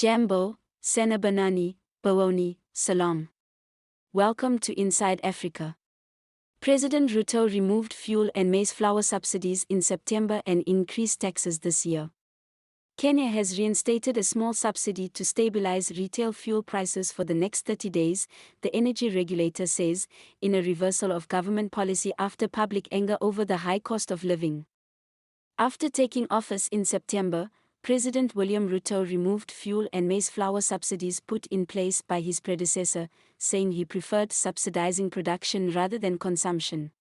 Jambo, Senabanani, Bawoni, Salam. Welcome to Inside Africa. President Ruto removed fuel and maize flour subsidies in September and increased taxes this year. Kenya has reinstated a small subsidy to stabilize retail fuel prices for the next 30 days, the energy regulator says, in a reversal of government policy after public anger over the high cost of living. After taking office in September, President William Ruto removed fuel and maize flour subsidies put in place by his predecessor, saying he preferred subsidizing production rather than consumption.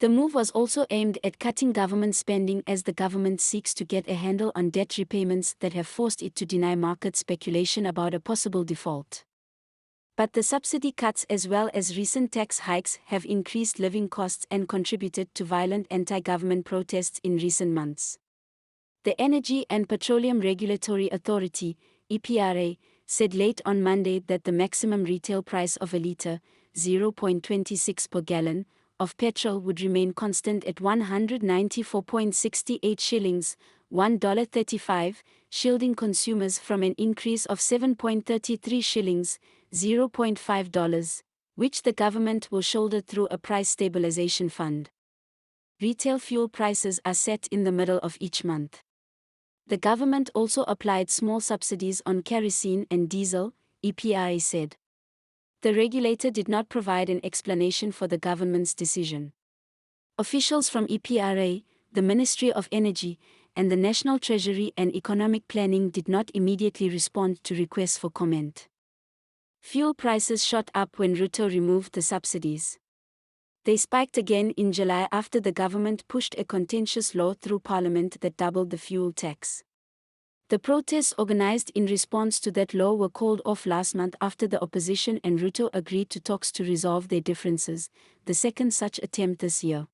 The move was also aimed at cutting government spending as the government seeks to get a handle on debt repayments that have forced it to deny market speculation about a possible default. But the subsidy cuts as well as recent tax hikes have increased living costs and contributed to violent anti-government protests in recent months. The Energy and Petroleum Regulatory Authority, EPRA, said late on Monday that the maximum retail price of a litre, 0.26 per gallon, of petrol would remain constant at 194.68 shillings, $1.35, shielding consumers from an increase of 7.33 shillings, $0.5, which the government will shoulder through a price stabilization fund. Retail fuel prices are set in the middle of each month. The government also applied small subsidies on kerosene and diesel, EPRA said. The regulator did not provide an explanation for the government's decision. Officials from EPRA, the Ministry of Energy, and the National Treasury and Economic Planning did not immediately respond to requests for comment. Fuel prices shot up when Ruto removed the subsidies. They spiked again in July after the government pushed a contentious law through Parliament that doubled the fuel tax. The protests organized in response to that law were called off last month after the opposition and Ruto agreed to talks to resolve their differences, the second such attempt this year.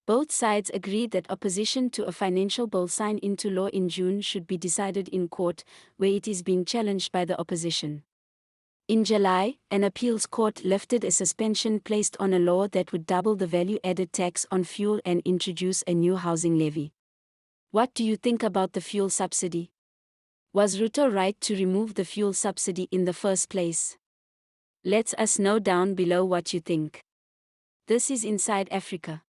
Both sides agreed that opposition to a financial bill signed into law in June should be decided in court, where it is being challenged by the opposition. In July, an appeals court lifted a suspension placed on a law that would double the value-added tax on fuel and introduce a new housing levy. What do you think about the fuel subsidy? Was Ruto right to remove the fuel subsidy in the first place? Let us know down below what you think. This is Inside Africa.